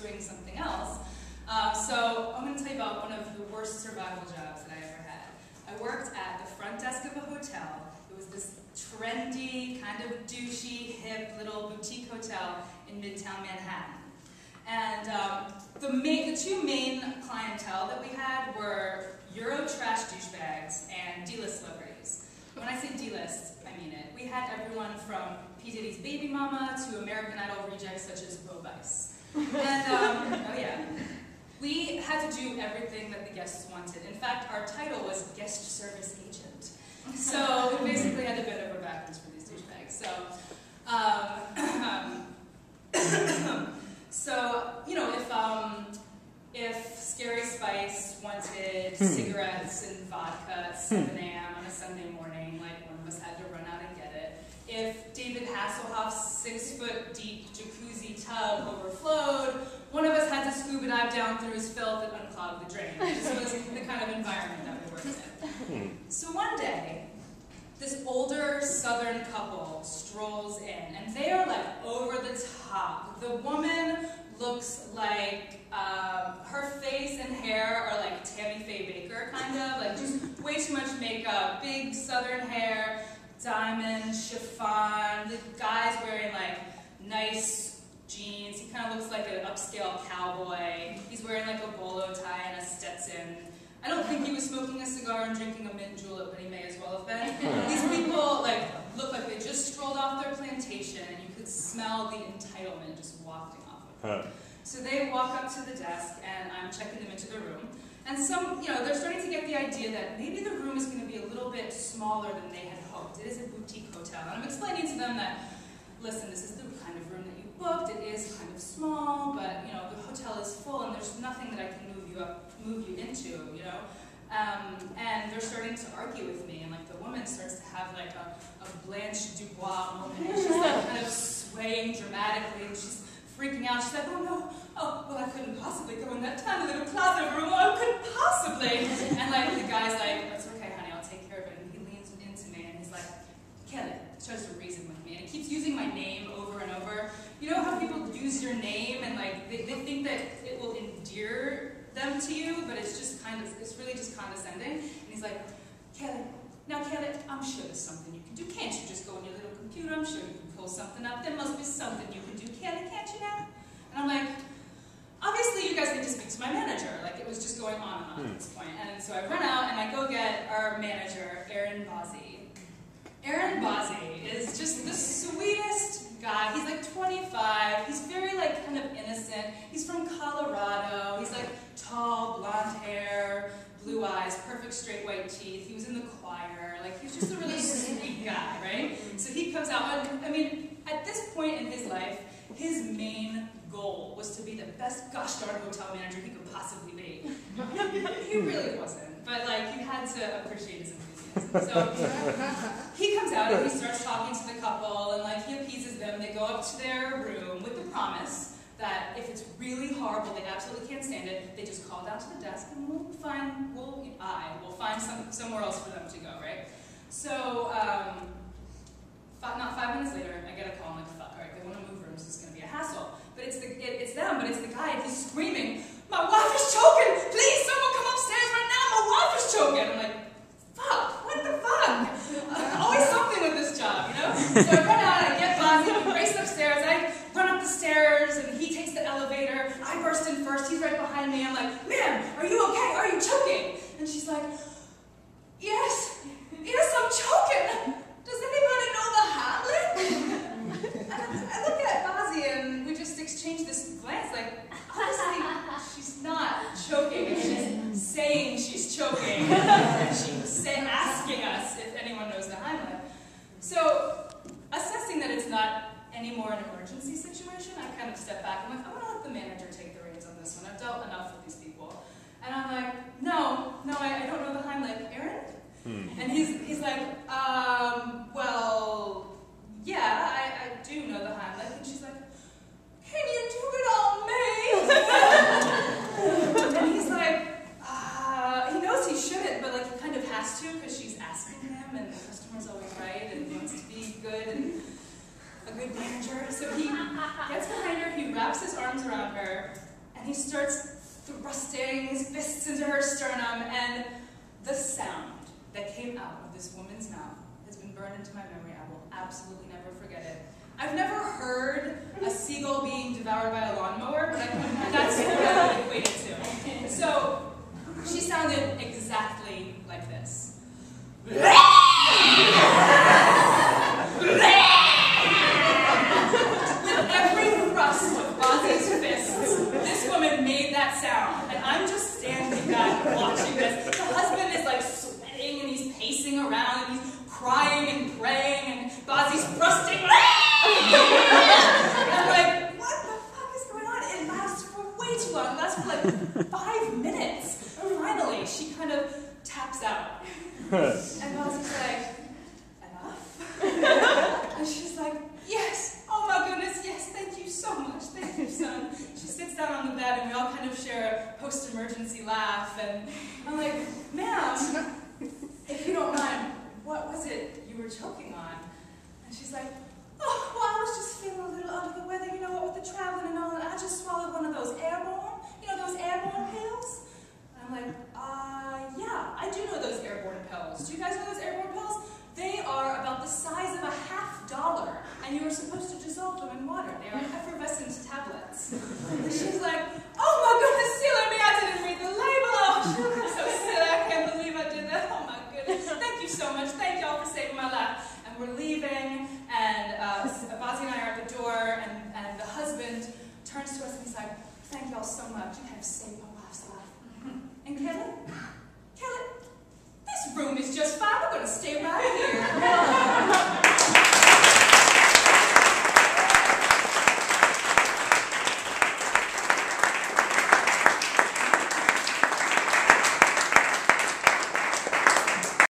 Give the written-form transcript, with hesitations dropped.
doing something else. So I'm going to tell you about one of the worst survival jobs that I ever had. I worked at the front desk of a hotel. It was this trendy, kind of douchey, hip little boutique hotel in Midtown Manhattan. And the two main clientele that we had were Euro trash douchebags and D-list celebrities. When I say D-list, I mean it. We had everyone from P. Diddy's baby mama to American Idol rejects such as Bo Bice. And, oh yeah. We had to do everything that the guests wanted. In fact, our title was guest service agent. So we basically had to bend over backwards for these douchebags. So, you know, if Scary Spice wanted cigarettes and vodka at 7 a.m. on a Sunday morning, like one of us had to run out and get it. If David Hasselhoff's 6-foot-deep jacuzzi tub overflowed, one of us had to scuba dive down through his filth and unclog the drain. This was the kind of environment that we worked in. So one day, this older Southern couple strolls in, and they are like over the top. The woman looks like her face and hair are like Tammy Faye Baker, kind of, like just way too much makeup, big Southern hair, diamond, chiffon. The guy's wearing like nice jeans. He kind of looks like an upscale cowboy. He's wearing like a bolo tie and a Stetson. I don't think he was smoking a cigar and drinking a mint julep, but he may as well have been. These people like look like they just strolled off their plantation, and you could smell the entitlement just wafting off of them. So they walk up to the desk, and I'm checking them into the room. And they're starting to get the idea that maybe the room is going to be a little bit smaller than they had hoped. It is a boutique hotel, and I'm explaining to them that, listen, this is the kind of room that you booked. It is kind of small, but you know the hotel is full, and there's nothing that I can move you into, you know. And they're starting to argue with me, and like the woman starts to have like a Blanche Dubois moment. And she's like kind of swaying dramatically, and she's freaking out. She's like, oh no, oh well, I couldn't possibly go in that tiny little closet room. Oh, I couldn't possibly. And like the guy's like, that's okay, honey, I'll take care of it. And he leans into me, and he's like, Kelly, tries to reason with me, and he keeps using my name over and over. You know how people use your name and like they think that it will endear them to you, but it's really just condescending. And he's like, Kelly, I'm sure there's something you can do. Can't you just go on your little computer? I'm sure you can pull something up. There must be something you can do. Kelly, can't you now? And I'm like, obviously you guys need to speak to my manager. Like it was just going on and on at this point. And so I run out and I go get our manager, Aaron Bozzi. Aaron Bozzi is just the sweetest guy. He's like 25. He's very like kind of innocent. He's from Colorado. He's like tall, blonde hair, blue eyes, perfect straight white teeth. He was in the choir. Like he's just a really sweet guy, right? So he comes out, and I mean, at this point in his life, his main goal was to be the best gosh darn hotel manager he could possibly be. He really wasn't, but like you had to appreciate his enthusiasm. So he comes out and he starts talking to the couple, and like he appeases them. They go up to their room with the promise that if it's really horrible, they absolutely can't stand it, they just call down to the desk and we'll find somewhere else for them to go, right? So not 5 minutes later, I get a call. I'm like, fuck, all right, they want to move rooms. It's going to be a hassle. But it's them, but it's the guy, and he's screaming, my wife is choking! Please, someone come upstairs right now! My wife is choking! I'm like, fuck, what the fuck? Always something with this job, you know? So I run out, I get Bozzy, we race upstairs, I run up the stairs, and he takes the elevator. I burst in first, he's right behind me. I'm like, ma'am, are you okay? Are you choking? And she's like, yes, I'm choking. Does anybody know the Hamlet? I look at Bozzy, and we just exchange this glance, like, honestly, she's not choking. She's saying she's choking. And she's asking us if anyone knows the Hamlet. So, assessing that it's not anymore an emergency situation, I kind of step back. I'm like, I'm going to let the manager take the reins on this one. I've dealt enough with these people. And I'm like, no, I don't know the Heimlich. Aaron? And he's like, well, yeah, I do know the Heimlich. And she's like, can you do it on me? And he's like, he knows he shouldn't, but like he kind of has to because she's asking him, and the customer's always right, and he wants to be good and a good manager. So he gets behind her, he wraps his arms around her, and he starts thrusting his fists into her sternum, and the sound that came out of this woman's mouth has been burned into my memory. I will absolutely never forget it. I've never heard a seagull being devoured by a lawnmower, but that's what I would equate it to. So she sounded exactly like this. With every thrust of Ozzy's fists, this woman made that sound, and I'm just standing back watching this. The husband is like sweating, and he's pacing around, and he's crying and praying, and Ozzy's thrusting. And I'm like, what the fuck is going on? It lasts for way too long. It lasts for like 5 minutes. And finally, she kind of taps out. And Ozzy's like, enough? And she's like, yes. Oh my goodness, yes. Thank you so much. Thank you, son. She sits down on the bed, and we all kind of share a post-emergency laugh. And I'm like, ma'am, if you don't mind, what was it you were choking on? And she's like, oh, well, I was just feeling a little under the weather, you know what, with the traveling and all, and I just swallowed one of those airborne, you know, those airborne pills? And I'm like, yeah, I do know those airborne pills. Do you guys know those airborne pills? They are about the size of a $50, and you are supposed to dissolve them in water. They are effervescent tablets. And she's like, oh my goodness, silly me, I didn't read the label. Oh, I'm so silly, I can't believe I did that. Oh my goodness, thank you so much. Thank y'all for saving my life. And we're leaving, and Bozzy and I are at the door, and the husband turns to us and he's like, thank y'all so much. You have saved my wife's life. And Kelly, this room is just fine. We're going to stay right